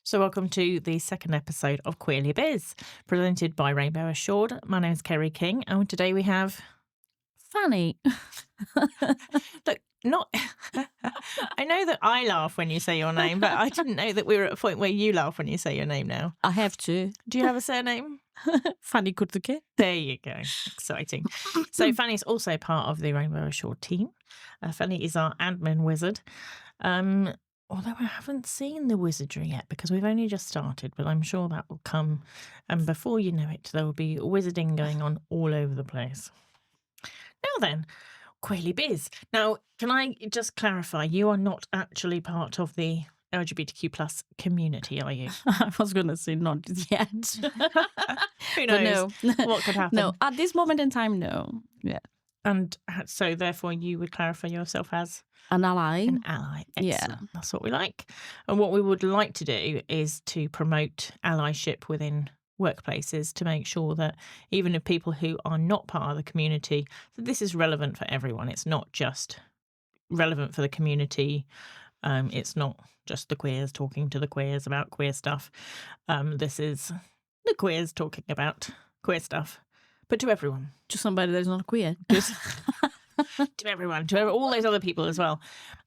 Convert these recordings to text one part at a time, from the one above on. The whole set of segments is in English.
So welcome to the second episode of Queerly Biz, presented by Rainbow Assured. My name is Kerry King, and today we have... Fani. Look, not... I know that I laugh when you say your name, but I didn't know that we were at a point where you laugh when you say your name now. I have to. Do you have a surname? Fani Kurtuke. There you go. Exciting. So Fanny's also part of the Rainbow Assured team. Fanny is our admin wizard. Although I haven't seen the wizardry yet because we've only just started, but I'm sure that will come. And before you know it, there will be wizarding going on all over the place. Now then, Queerly Biz. Now, can I just clarify, you are not actually part of the LGBTQ plus community, are you? I was going to say not yet. Who knows what could happen? No, at this moment in time, no. Yeah. And so therefore you would clarify yourself as? An ally. An ally. Excellent. Yeah. That's what we like. And what we would like to do is to promote allyship within workplaces to make sure that even if people who are not part of the community, that this is relevant for everyone. It's not just relevant for the community. It's not just the queers talking to the queers about queer stuff. This is the queers talking about queer stuff, but to everyone. To somebody that is not queer. To everyone, to all those other people as well,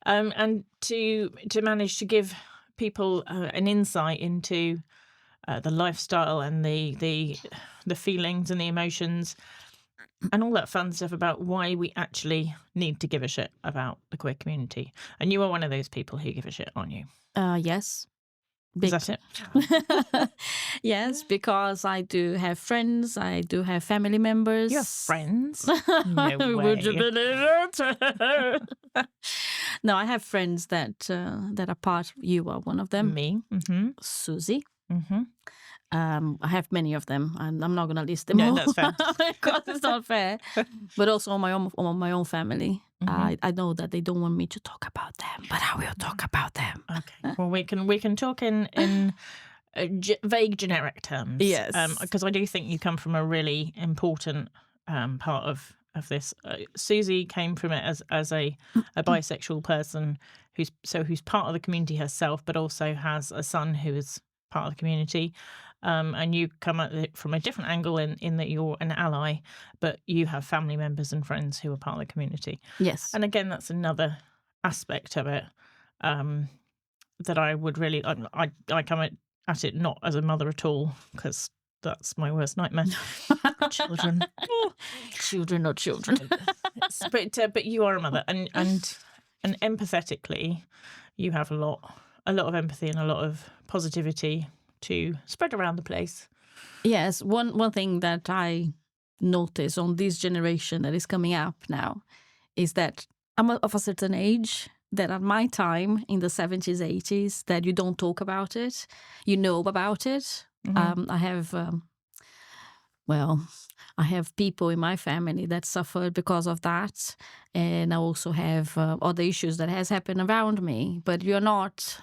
and to manage to give people an insight into the lifestyle and the feelings and the emotions and all that fun stuff about why we actually need to give a shit about the queer community. And you are one of those people who give a shit, aren't you? Yes. Is that it? Yes, because I do have friends. I do have family members. You have friends? No way. Would you believe it? No, I have friends that are part. You are one of them. Me. Mm-hmm. Susie. Mm-hmm. I have many of them, and I'm not going to list them all. No, that's fair. Because it's not fair. But also on my own family. Mm-hmm. I know that they don't want me to talk about them, but I will talk about them. Okay. Well, we can talk in vague, generic terms. Yes. Because I do think you come from a really important part of this. Susie came from it as a bisexual person who's part of the community herself, but also has a son who is part of the community. And you come at it from a different angle in that you're an ally, but you have family members and friends who are part of the community. Yes. And again, that's another aspect of it that I would really... I come at it not as a mother at all, because that's my worst nightmare. Children. Children, not children. But you are a mother, and empathetically, you have a lot of empathy and a lot of positivity to spread around the place. Yes, one thing that I notice on this generation that is coming up now is that I'm of a certain age, that at my time in the 70s, 80s, that you don't talk about it, you know about it. Mm-hmm. I have people in my family that suffered because of that. And I also have other issues that has happened around me. But you're not...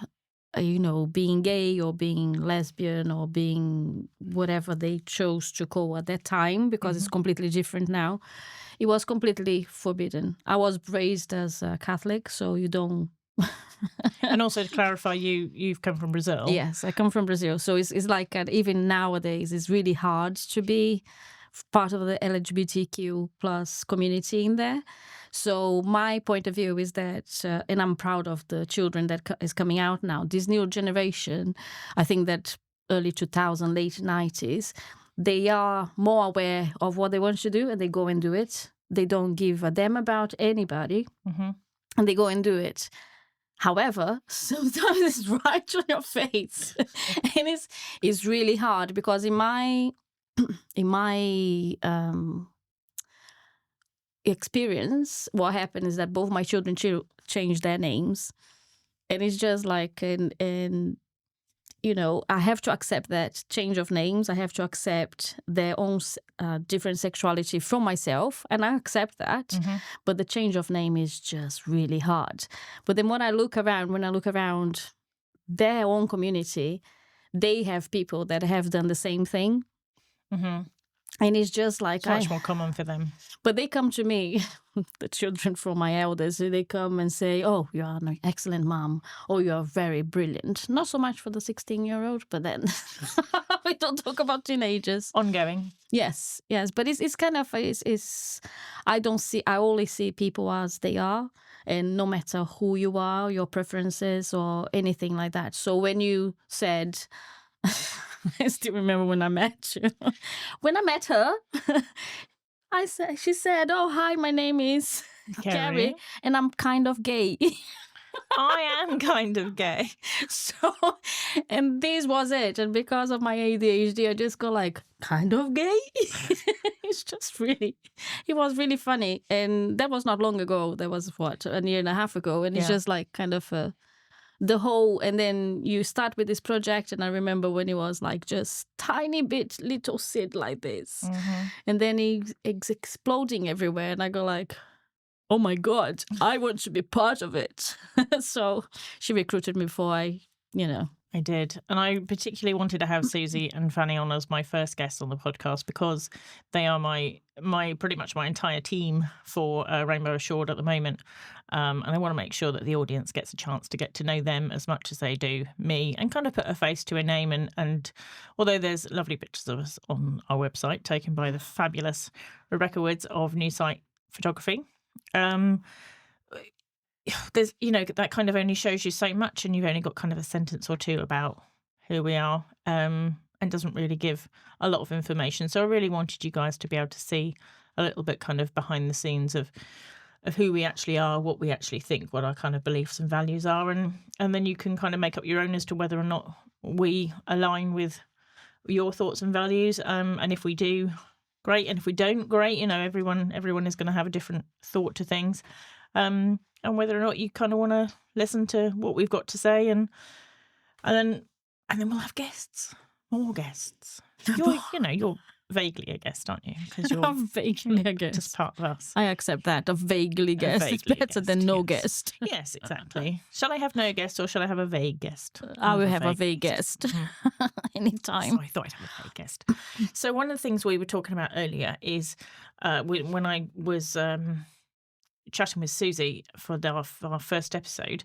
being gay or being lesbian or being whatever they chose to call at that time, because it's completely different now. It was completely forbidden. I was raised as a Catholic, so you don't... And also to clarify, you've come from Brazil. Yes, I come from Brazil. So it's like even nowadays, it's really hard to be part of the LGBTQ plus community in there. So my point of view is that, and I'm proud of the children that is coming out now, this new generation, I think that early 2000s, late 90s, they are more aware of what they want to do and they go and do it. They don't give a damn about anybody and they go and do it. However, sometimes it's right on your face. And it's really hard because in my experience, what happened is that both my children changed their names, and it's just like, and I have to accept that change of names. I have to accept their own different sexuality from myself, and I accept that. But the change of name is just really hard. But then when I look around their own community, they have people that have done the same thing. And it's just like It's much more common for them. But they come to me, the children from my elders, they come and say, "Oh, you are an excellent mom. Oh, you are very brilliant." Not so much for the 16-year-old, but then we don't talk about teenagers. Ongoing. Yes, yes, but it's kind of I only see people as they are, and no matter who you are, your preferences or anything like that. So when you said, I still remember when I met you. When I met her, she said, "Oh, hi, my name is Carrie, and I'm kind of gay." I am kind of gay. So, and this was it. And because of my ADHD, I just go like, kind of gay? It's just really, it was really funny. And that was not long ago. That was what, a year and a half ago. And it's just like kind of the whole, and then you start with this project. And I remember when it was like just tiny bit, little seed like this. Mm-hmm. And then it's exploding everywhere. And I go like, oh my God, I want to be part of it. So she recruited me before I did. And I particularly wanted to have Susie and Fani on as my first guests on the podcast because they are my pretty much my entire team for Rainbow Assured at the moment. And I want to make sure that the audience gets a chance to get to know them as much as they do me and kind of put a face to a name. And although there's lovely pictures of us on our website taken by the fabulous Rebecca Woods of New Sight Photography, there's that kind of only shows you so much, and you've only got kind of a sentence or two about who we are, and doesn't really give a lot of information. So I really wanted you guys to be able to see a little bit kind of behind the scenes of who we actually are, what we actually think, what our kind of beliefs and values are, and then you can kind of make up your own as to whether or not we align with your thoughts and values, and if we do, great, and if we don't, great. Everyone is going to have a different thought to things, and whether or not you kind of want to listen to what we've got to say, and then we'll have guests, more guests. You're vaguely a guest, aren't you? Because you're vaguely a guest, just part of us. I accept that. A vaguely guest is better than no guest. Yes, exactly. Shall I have no guest or shall I have a vague guest? I will have a vague guest anytime. So I thought I'd have a vague guest. So one of the things we were talking about earlier is when I was chatting with Susie for our first episode,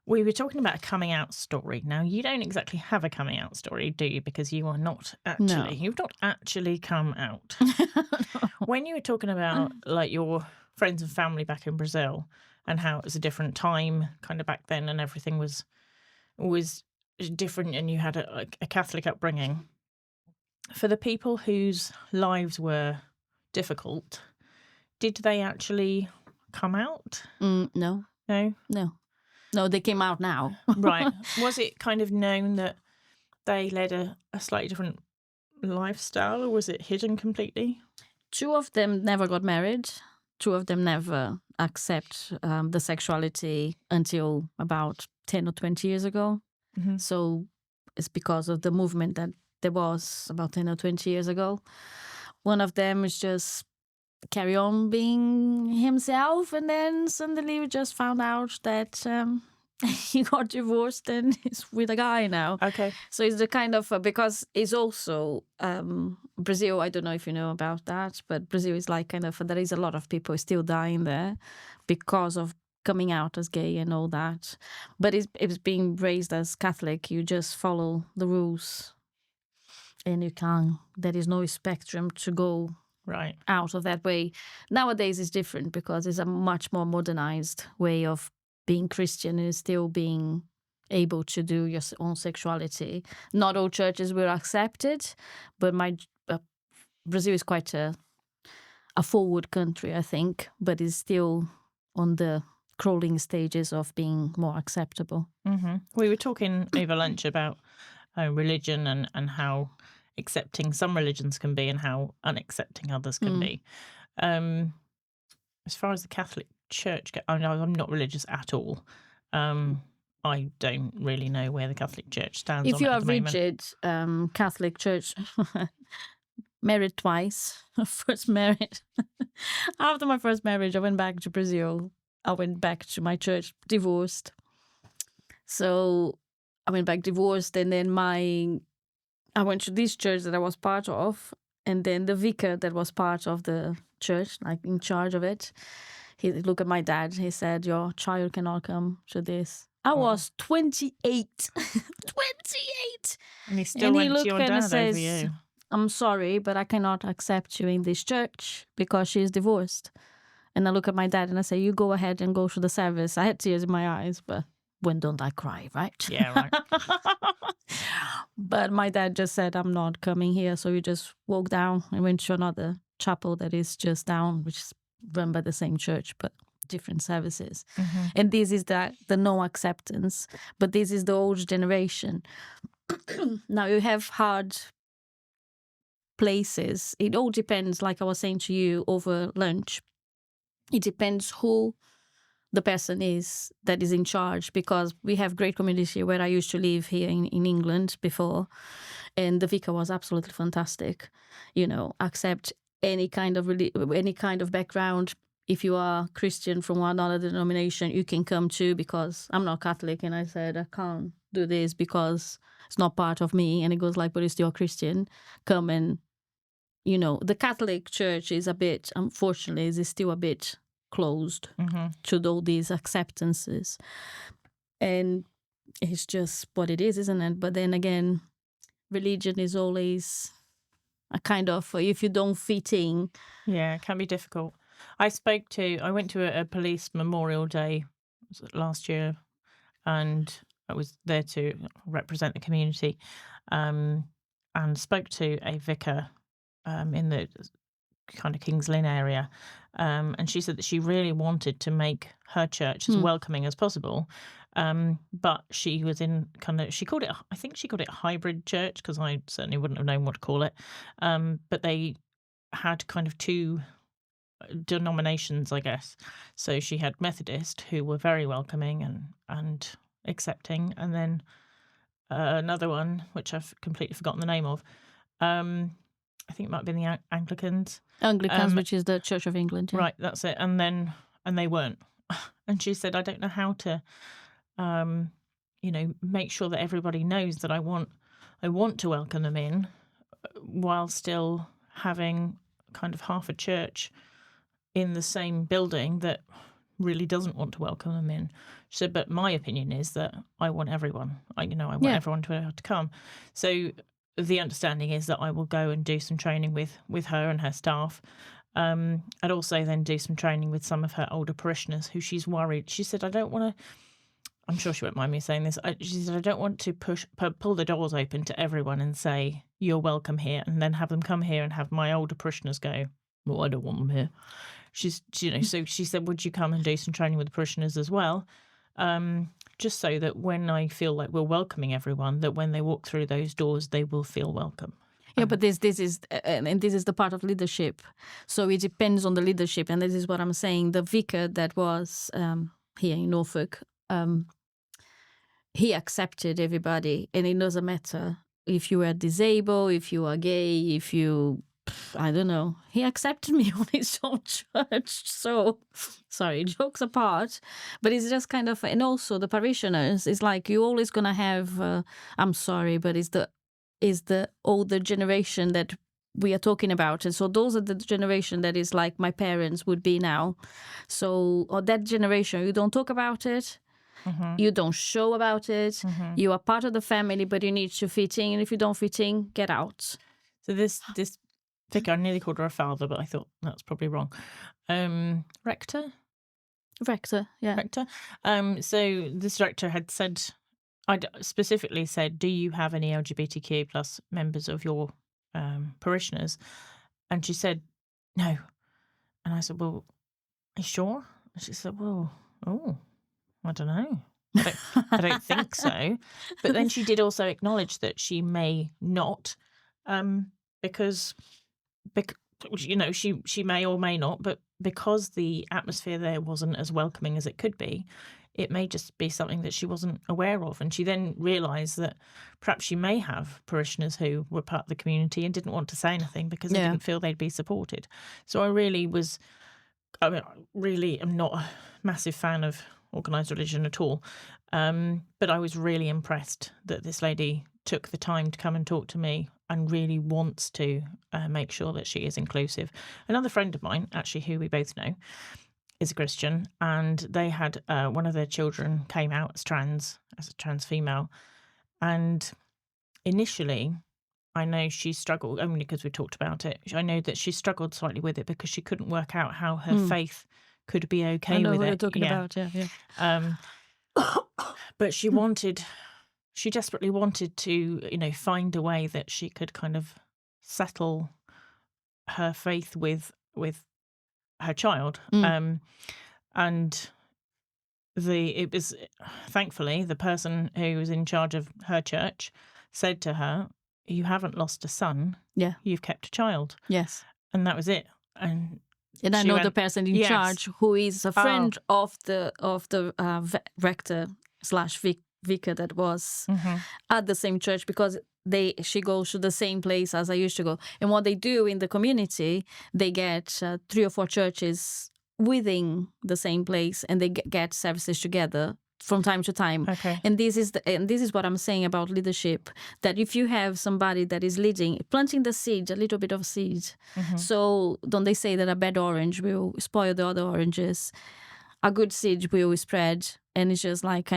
we were talking about a coming out story. Now, you don't exactly have a coming out story, do you? Because you are not actually, No. You've not actually come out. When you were talking about like your friends and family back in Brazil and how it was a different time kind of back then and everything was different and you had a Catholic upbringing, for the people whose lives were difficult, did they actually come out? No. No, they came out now. Right. Was it kind of known that they led a slightly different lifestyle, or was it hidden completely? 2 of them never got married. 2 of them never accept the sexuality until about 10 or 20 years ago. Mm-hmm. So it's because of the movement that there was about 10 or 20 years ago. One of them is just carry on being himself, and then suddenly we just found out that he got divorced and is with a guy now. Okay. So it's the kind of because it's also Brazil. I don't know if you know about that, but Brazil is like kind of there is a lot of people still dying there because of coming out as gay and all that. But it's being raised as Catholic. You just follow the rules, and you can't. There is no spectrum to go right out of that way. Nowadays it's different because it's a much more modernized way of being Christian and still being able to do your own sexuality. Not all churches will accept it, but Brazil is quite a forward country, I think, but it's still on the crawling stages of being more acceptable. Mm-hmm. We were talking over lunch about religion and how accepting some religions can be and how unaccepting others can be. As far as the Catholic Church, I'm not religious at all. I don't really know where the Catholic Church stands. If on you it are at the moment. rigid Catholic Church, married twice, first married. After my first marriage, I went back to Brazil. I went back to my church, divorced. So I went back divorced, and then I went to this church that I was part of, And then the vicar that was part of the church, like in charge of it, he looked at my dad. He said, "Your child cannot come to this." I was 28. 28. And he still And he went to looked your at me and dad over says, you. "I'm sorry, but I cannot accept you in this church because she is divorced." And I look at my dad and I say, "You go ahead and go to the service." I had tears in my eyes, but when don't I cry, right? Yeah, right. But my dad just said, "I'm not coming here." So we just walked down and went to another chapel that is just down, which is run by the same church, but different services. And this is the no acceptance, but this is the old generation. Now you have hard places. It all depends, like I was saying to you over lunch. It depends who the person is that is in charge, because we have great community where I used to live here in England before, and the vicar was absolutely fantastic. You know, accept any kind of background. If you are Christian from another denomination, you can come too, because I'm not Catholic, and I said I can't do this because it's not part of me. And it goes like, "But if you're Christian, come." And you know, the Catholic Church is a bit, unfortunately, is still a bit closed to all these acceptances, and it's just what it is, isn't it? But then again, religion is always a kind of, if you don't fit in. Yeah, it can be difficult. I went to a police memorial day last year, and I was there to represent the community, and spoke to a vicar in the kind of Kings Lynn area, and she said that she really wanted to make her church as welcoming as possible, but she was in she called it, I think she called it a hybrid church, because I certainly wouldn't have known what to call it, but they had kind of two denominations, I guess. So she had Methodist, who were very welcoming and accepting, and then another one which I've completely forgotten the name of. I think it might have been the Anglicans. Anglicans, which is the Church of England. Yeah. Right, that's it. And they weren't. And she said, "I don't know how to, make sure that everybody knows that I want to welcome them in, while still having kind of half a church in the same building that really doesn't want to welcome them in." She said, "But my opinion is that I want everyone. I want everyone to come." So the understanding is that I will go and do some training with her and her staff. I'd also then do some training with some of her older parishioners who she's worried. She said, "I don't want to," I'm sure she won't mind me saying this, she said, "I don't want to pull the doors open to everyone and say, 'You're welcome here,' and then have them come here and have my older parishioners go, 'Well, I don't want them here.'" So she said, "Would you come and do some training with the parishioners as well? Just so that when I feel like we're welcoming everyone, that when they walk through those doors, they will feel welcome." Yeah, but this is the part of leadership. So it depends on the leadership, and this is what I'm saying. The vicar that was here in Norfolk, he accepted everybody, and it doesn't matter if you are disabled, if you are gay, if you, I don't know. He accepted me on his own church. So, sorry, jokes apart, but it's just kind of, and also the parishioners, it's like you're always gonna have. I'm sorry, but it's the older generation that we are talking about, and so those are the generation that is like my parents would be now. So, or that generation, you don't talk about it. You don't show about it. You are part of the family, but you need to fit in. And if you don't fit in, get out. So this vicar, I nearly called her a father, but I thought that's probably wrong. Rector, yeah. Rector. So this rector had said, I'd specifically said, "Do you have any LGBTQ plus members of your parishioners?" And she said, "No." And I said, "Well, are you sure?" And she said, "Well, I don't know. I don't think so." But then she did also acknowledge that she may not, because she may or may not, but because the atmosphere there wasn't as welcoming as it could be, it may just be something that she wasn't aware of. And she then realised that perhaps she may have parishioners who were part of the community and didn't want to say anything because they didn't feel they'd be supported. So I really am not a massive fan of organised religion at all. But I was really impressed that this lady took the time to come and talk to me and really wants to make sure that she is inclusive. Another friend of mine, actually, who we both know, is a Christian, and they had one of their children came out as a trans female. And initially, I know she struggled, only because we talked about it. I know that she struggled slightly with it because she couldn't work out how her faith could be okay I know with who it. you're talking about. Yeah. But she desperately wanted to, find a way that she could kind of settle her faith with her child. And it was thankfully the person who was in charge of her church said to her, "You haven't lost a son. Yeah. You've kept a child." Yes. And that was it. And I she know went, the person in "Yes." charge, who is a friend of the rector / vicar that was at the same church, because she goes to the same place as I used to go. And what they do in the community, they get 3 or 4 churches within the same place, and they get services together from time to time. Okay. And this is what I'm saying about leadership, that if you have somebody that is leading, planting the seed, a little bit of seed. So don't they say that a bad orange will spoil the other oranges? A good seed will spread, and it's just like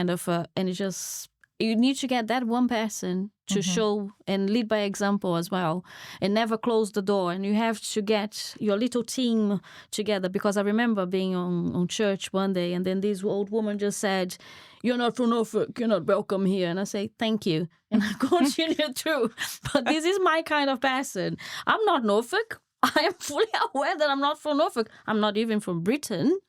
you need to get that one person to show and lead by example as well, and never close the door. And you have to get your little team together, because I remember being on church one day, and then this old woman just said, "You're not from Norfolk, you're not welcome here." And I say, "Thank you." And I continue through. But this is my kind of person. I'm not Norfolk. I am fully aware that I'm not from Norfolk. I'm not even from Britain.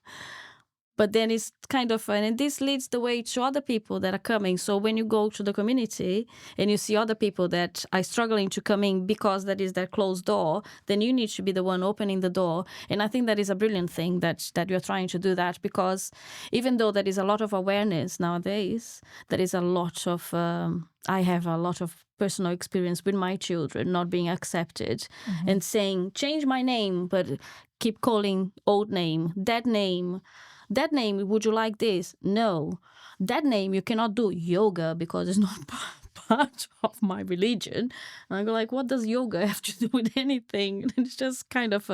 But then it's kind of fun. And this leads the way to other people that are coming. So when you go to the community and you see other people that are struggling to come in because that is that closed door, then you need to be the one opening the door. And I think that is a brilliant thing that you're trying to do that, because even though there is a lot of awareness nowadays, there is a lot of, I have a lot of personal experience with my children not being accepted and saying, "Change my name," but keep calling old name, dead name. That name, would you like this? No. That name, you cannot do yoga because it's not part of my religion. And I go like, what does yoga have to do with anything? And it's just kind of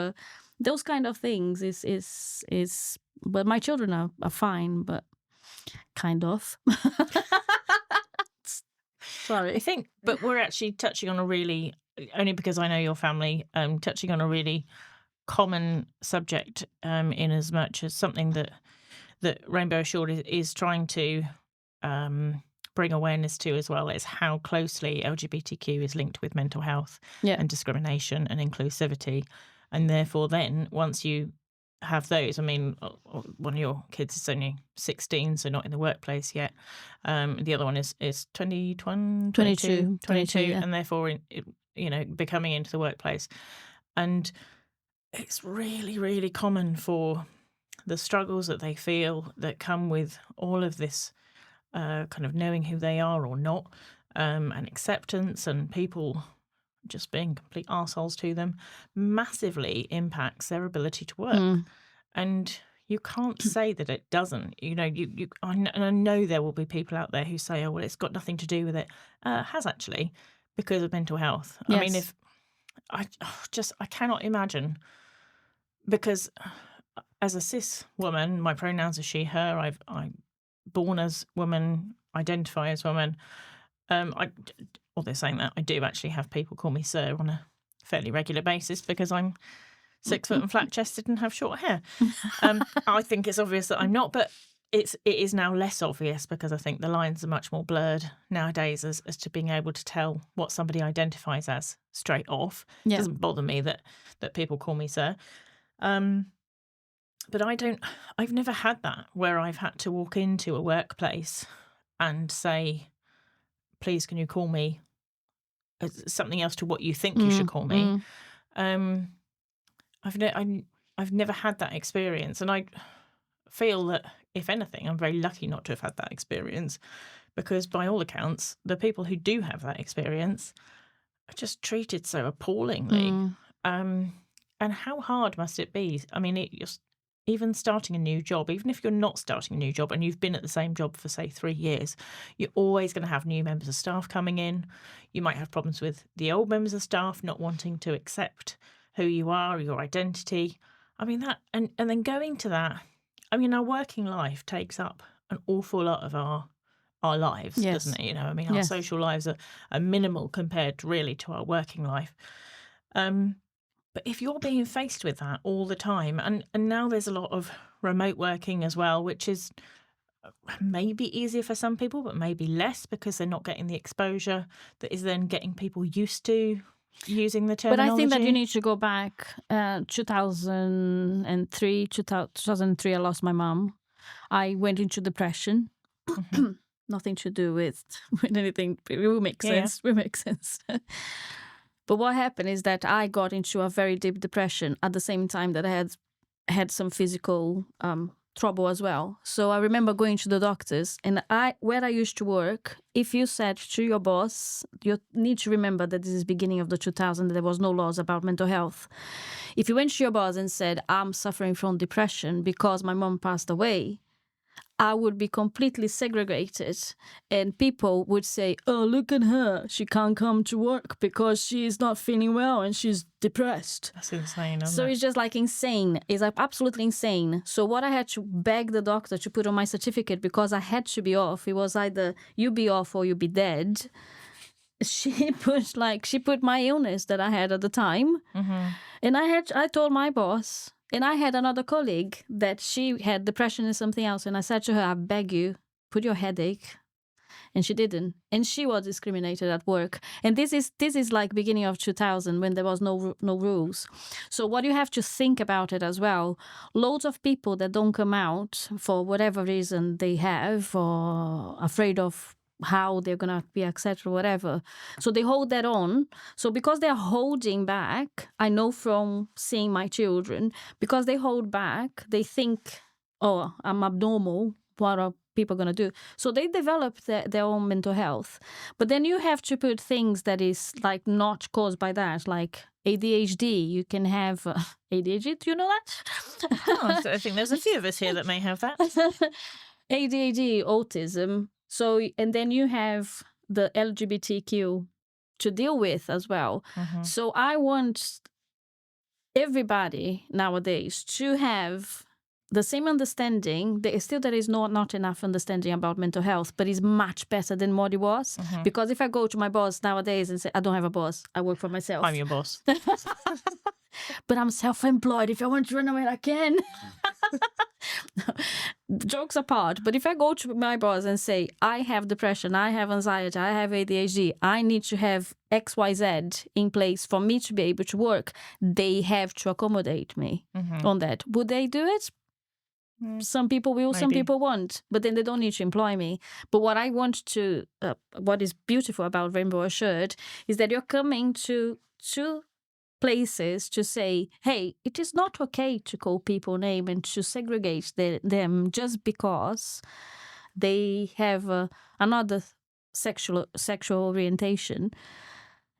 those kind of things is. But my children are fine, but kind of. Sorry. I think, but we're actually touching on a really, only because I know your family, touching on a really common subject, in as much as something that Rainbow Assured is trying to bring awareness to as well, is how closely LGBTQ is linked with mental health and discrimination and inclusivity. And therefore then, once you have those, I mean, one of your kids is only 16, so not in the workplace yet. The other one is 22, yeah. and therefore, becoming into the workplace. And it's really, really common for the struggles that they feel that come with all of this kind of knowing who they are or not, and acceptance, and people just being complete arseholes to them, massively impacts their ability to work. And you can't say that it doesn't. I know there will be people out there who say, "Oh, well, it's got nothing to do with it." Has actually, because of mental health. Yes. I mean, if I cannot imagine, because as a cis woman, my pronouns are she, her. I'm born as woman, identify as woman. Although saying that, I do actually have people call me sir on a fairly regular basis because I'm 6 foot and flat chested and have short hair. I think it's obvious that I'm not, but it is now less obvious, because I think the lines are much more blurred nowadays as to being able to tell what somebody identifies as straight off. It doesn't bother me that people call me sir. But I've never had that where I've had to walk into a workplace and say, "Please, can you call me something else to what you think you should call me?" I've never had that experience, and I feel that, if anything, I'm very lucky not to have had that experience, because by all accounts, the people who do have that experience are just treated so appallingly. And how hard must it be? I mean, even starting a new job, even if you're not starting a new job and you've been at the same job for, say, 3 years, you're always going to have new members of staff coming in. You might have problems with the old members of staff not wanting to accept who you are, your identity. I mean, that, and then going to that, I mean, our working life takes up an awful lot of our lives, doesn't it? You know, I mean, our Yes. social lives are minimal compared really to our working life. But if you're being faced with that all the time, and now there's a lot of remote working as well, which is maybe easier for some people, but maybe less because they're not getting the exposure that is then getting people used to using the But terminology. I think that you need to go back 2003, I lost my mom. I went into depression. Nothing to do with anything. It will make sense. It will make sense. But what happened is that I got into a very deep depression at the same time that I had some physical trouble as well. So I remember going to the doctors, and where I used to work, if you said to your boss, you need to remember that this is beginning of the 2000s, there was no laws about mental health. If you went to your boss and said, I'm suffering from depression because my mom passed away, I would be completely segregated, and people would say, oh, look at her. She can't come to work because she's not feeling well and she's depressed. That's insane, isn't So it? it's just like insane. It's like absolutely insane. So what I had to beg the doctor to put on my certificate, because I had to be off, it was either you be off or you be dead. She put my illness that I had at the time. And I told my boss, and I had another colleague that she had depression and something else. And I said to her, I beg you, put your headache. And she didn't. And she was discriminated at work. And this is like beginning of 2000 when there was no rules. So what you have to think about it as well, loads of people that don't come out for whatever reason they have, or afraid of how they're going to be accepted or whatever. So they hold that on. So because they're holding back, I know from seeing my children, because they hold back, they think, oh, I'm abnormal. What are people going to do? So they develop their own mental health. But then you have to put things that is like not caused by that, like ADHD. You can have ADHD. Do you know that? Oh, I think there's a few of us here that may have that. ADHD, autism. So, and then you have the LGBTQ to deal with as well. So I want everybody nowadays to have the same understanding. There is not enough understanding about mental health, but it's much better than what it was. Because if I go to my boss nowadays and say, I don't have a boss, I work for myself. I'm your boss. But I'm self-employed. If I want to run away, I can. Jokes apart, but if I go to my boss and say, I have depression, I have anxiety, I have ADHD, I need to have XYZ in place for me to be able to work, they have to accommodate me on that. Would they do it? Some people will, some people won't, but then they don't need to employ me. But what I want to, what is beautiful about Rainbow Assured is that you're coming to places to say, hey, it is not okay to call people name and to segregate them just because they have another sexual orientation.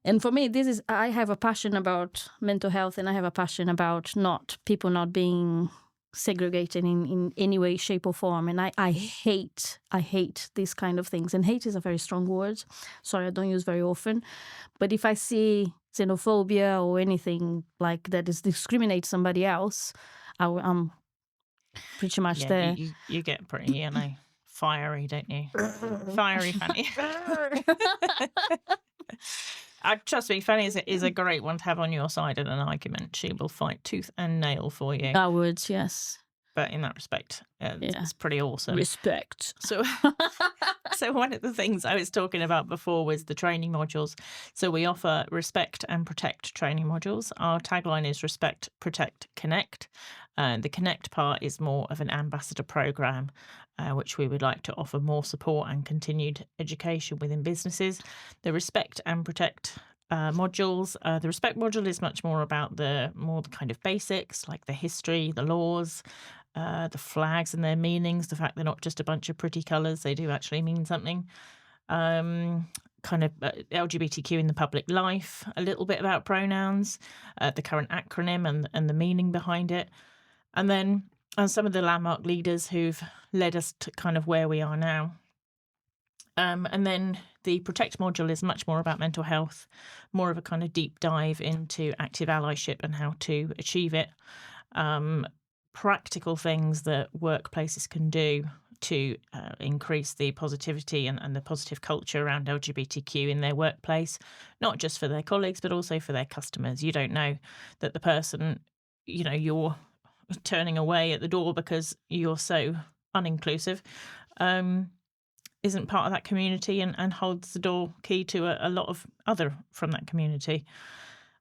And for me, I have a passion about mental health, and I have a passion about people not being segregated in any way, shape or form. And I hate these kind of things. And hate is a very strong word. Sorry, I don't use very often. But if I see xenophobia or anything like that is discriminate somebody else, I'm pretty much there. You get pretty, fiery, don't you? Fiery Fanny. Trust me, Fanny is a great one to have on your side in an argument. She will fight tooth and nail for you. I would, yes. But in that respect, it's pretty awesome. Respect. So one of the things I was talking about before was the training modules. So we offer Respect and Protect training modules. Our tagline is Respect, Protect, Connect. The Connect part is more of an ambassador program, which we would like to offer more support and continued education within businesses. The Respect and Protect modules. The Respect module is much more about the kind of basics, like the history, the laws, the flags and their meanings, the fact they're not just a bunch of pretty colours, they do actually mean something. Kind of LGBTQ in the public life, a little bit about pronouns, the current acronym and the meaning behind it. And then and some of the landmark leaders who've led us to kind of where we are now. And then the Protect module is much more about mental health, more of a kind of deep dive into active allyship and how to achieve it. Practical things that workplaces can do to increase the positivity and the positive culture around LGBTQ in their workplace, not just for their colleagues, but also for their customers. You don't know that the person, you're turning away at the door because you're so uninclusive, isn't part of that community and holds the door key to a lot of other from that community.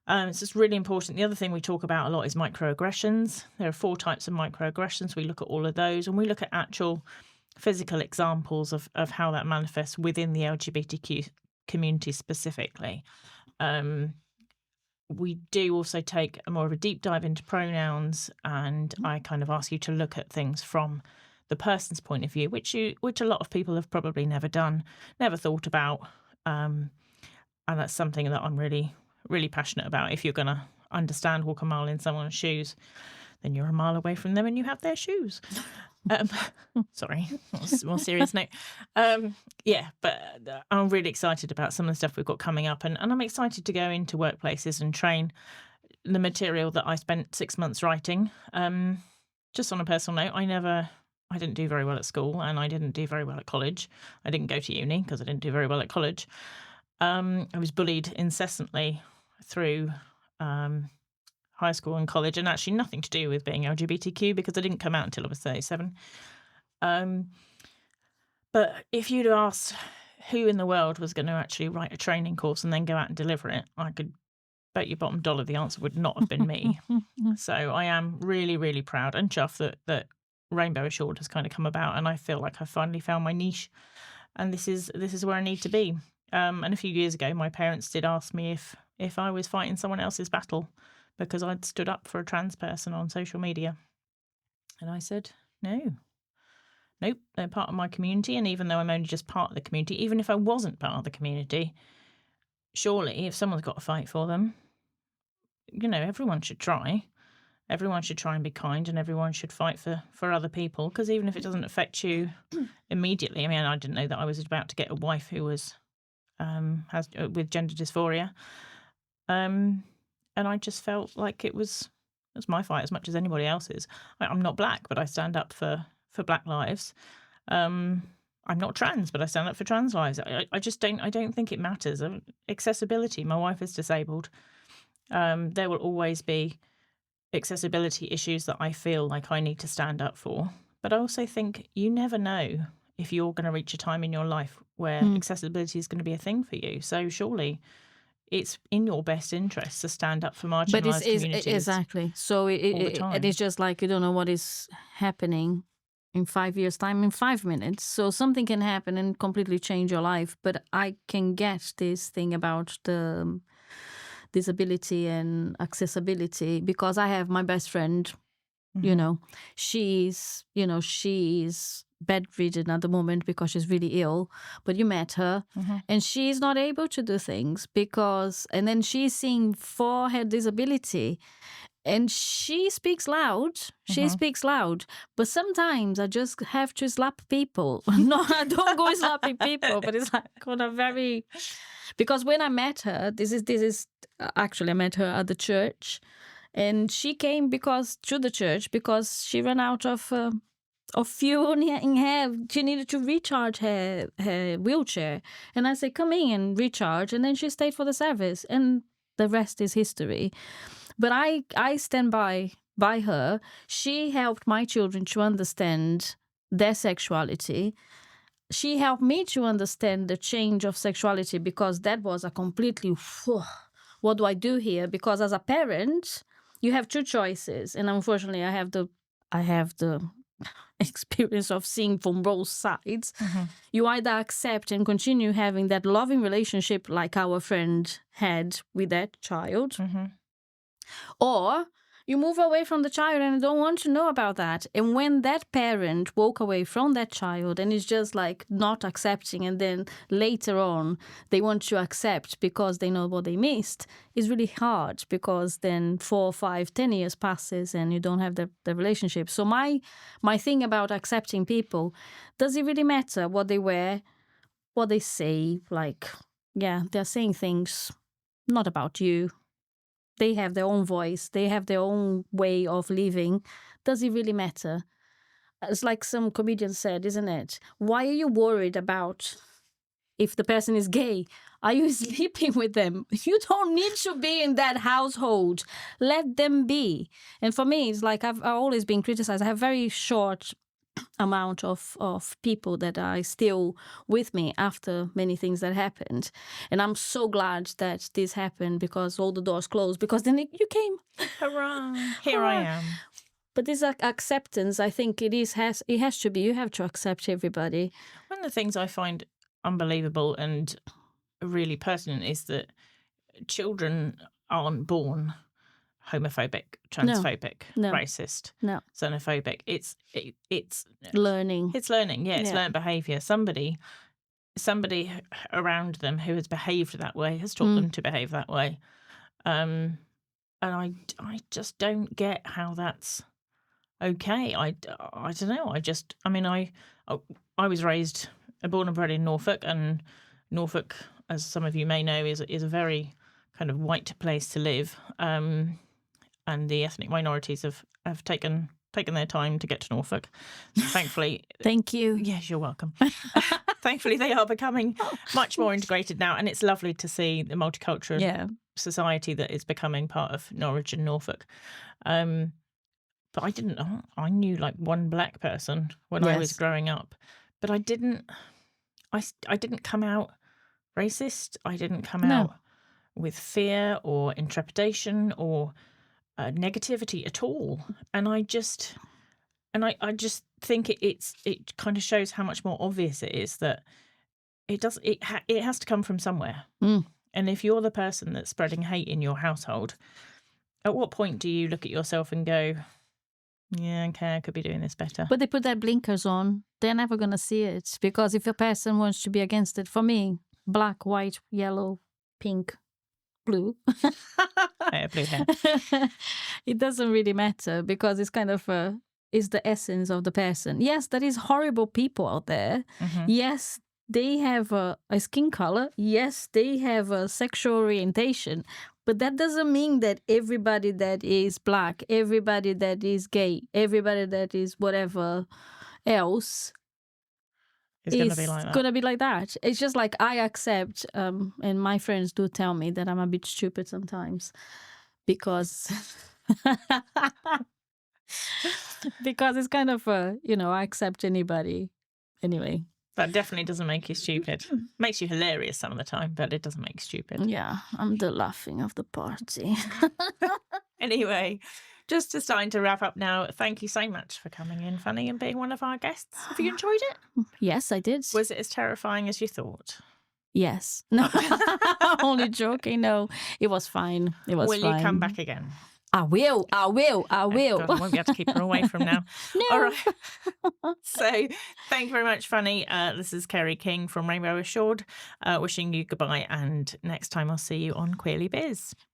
It's just really important. The other thing we talk about a lot is microaggressions. There are 4 types of microaggressions. We look at all of those, and we look at actual physical examples of how that manifests within the LGBTQ community specifically. We do also take more of a deep dive into pronouns, and I kind of ask you to look at things from the person's point of view, which a lot of people have probably never done, never thought about, and that's something that I'm really, really passionate about. If you're going to understand, walk a mile in someone's shoes, then you're a mile away from them and you have their shoes. Sorry, more serious note. But I'm really excited about some of the stuff we've got coming up, and I'm excited to go into workplaces and train the material that I spent 6 months writing. Just on a personal note, I didn't do very well at school, and I didn't do very well at college. I didn't go to uni because I didn't do very well at college. I was bullied incessantly through high school and college, and actually nothing to do with being LGBTQ because I didn't come out until I was 37. But if you'd asked who in the world was going to actually write a training course and then go out and deliver it, I could bet your bottom dollar the answer would not have been me. So I am really, really proud and chuffed that Rainbow Assured has kind of come about, and I feel like I finally found my niche, and this is where I need to be. And a few years ago, my parents did ask me if I was fighting someone else's battle because I'd stood up for a trans person on social media, and I said no. Nope, they're part of my community, and even though I'm only just part of the community, even if I wasn't part of the community, surely if someone's got to fight for them, everyone should try. Everyone should try and be kind, and everyone should fight for other people, because even if it doesn't affect you immediately, I mean, I didn't know that I was about to get a wife who was with gender dysphoria, and I just felt like it was my fight as much as anybody else's. I'm not black, but I stand up for Black lives. I'm not trans, but I stand up for trans lives. I just don't think it matters. Accessibility. My wife is disabled. There will always be accessibility issues that I feel like I need to stand up for. But I also think you never know if you're going to reach a time in your life where accessibility is going to be a thing for you. So surely it's in your best interest to stand up for marginalised communities. Exactly. So it is just like you don't know what is happening in 5 years' time in 5 minutes. So something can happen and completely change your life. But I can get this thing about the disability and accessibility because I have my best friend, she's bedridden at the moment because she's really ill, but you met her and she's not able to do things and then she's seeing for her disability and she speaks loud. But sometimes I just have to slap people. No, I don't go slapping people, but it's like on a very... Because when I met her, this is actually I met her at the church, and she came to the church because she ran out of fuel in her. She needed to recharge her wheelchair, and I said, "Come in and recharge," and then she stayed for the service, and the rest is history. But I stand by her. She helped my children to understand their sexuality. She helped me to understand the change of sexuality because that was a completely, what do I do here? Because as a parent, you have 2 choices. And unfortunately, I have the experience of seeing from both sides. You either accept and continue having that loving relationship like our friend had with that child, or You move away from the child and don't want to know about that. And when that parent walk away from that child and is just like not accepting, and then later on they want to accept because they know what they missed, it's really hard, because then 4, 5, 10 years passes and you don't have the relationship. So my thing about accepting people, does it really matter what they wear, what they say? Like, yeah, they're saying things not about you. They have their own voice. They have their own way of living. Does it really matter? It's like some comedian said, isn't it? Why are you worried about if the person is gay? Are you sleeping with them? You don't need to be in that household. Let them be. And for me, it's like I've always been criticized. I have very short amount of people that are still with me after many things that happened. And I'm so glad that this happened, because all the doors closed, because then you came. Hurrah! Here I am. But this acceptance, I think it has to be. You have to accept everybody. One of the things I find unbelievable and really pertinent is that children aren't born homophobic, transphobic, racist, xenophobic. It's learning. It's learning. Yeah, it's learned behaviour. Somebody around them who has behaved that way has taught them to behave that way. And I just don't get how that's okay. I don't know. I was raised, born and bred in Norfolk, and Norfolk, as some of you may know, is a very kind of white place to live. And the ethnic minorities have taken their time to get to Norfolk. So thankfully, thank you. Yes, you're welcome. Thankfully, they are becoming much more integrated now, and it's lovely to see the multicultural society that is becoming part of Norwich and Norfolk. But I knew like one black person when I was growing up, but I didn't come out racist. I didn't come out with fear or intrepidation or negativity at all. And I just think it kind of shows how much more obvious it is that it has to come from somewhere. And if you're the person that's spreading hate in your household, at what point do you look at yourself and go, yeah, okay, I could be doing this better? But they put their blinkers on. They're never going to see it, because if a person wants to be against it, for me, black, white, yellow, pink, blue. Blue hair. It doesn't really matter, because it's kind of is the essence of the person. Yes, there is horrible people out there. Mm-hmm. Yes, they have a skin color. Yes, they have a sexual orientation. But that doesn't mean that everybody that is black, everybody that is gay, everybody that is whatever else is going to be like that. It's just like I accept, and my friends do tell me that I'm a bit stupid sometimes, because because it's kind of I accept anybody anyway. That definitely doesn't make you stupid. Makes you hilarious some of the time, but it doesn't make you stupid. Yeah, I'm the laughing of the party. Anyway, just starting to wrap up now. Thank you so much for coming in, Fani, and being one of our guests. Have you enjoyed it? Yes, I did. Was it as terrifying as you thought? Yes. No, only joking. No, it was fine. It was fine. Will you come back again? I will. Oh, God, I won't be able to keep her away from now. No. All right. So thank you very much, Fani. This is Kerry King from Rainbow Assured, wishing you goodbye. And next time I'll see you on Queerly Biz.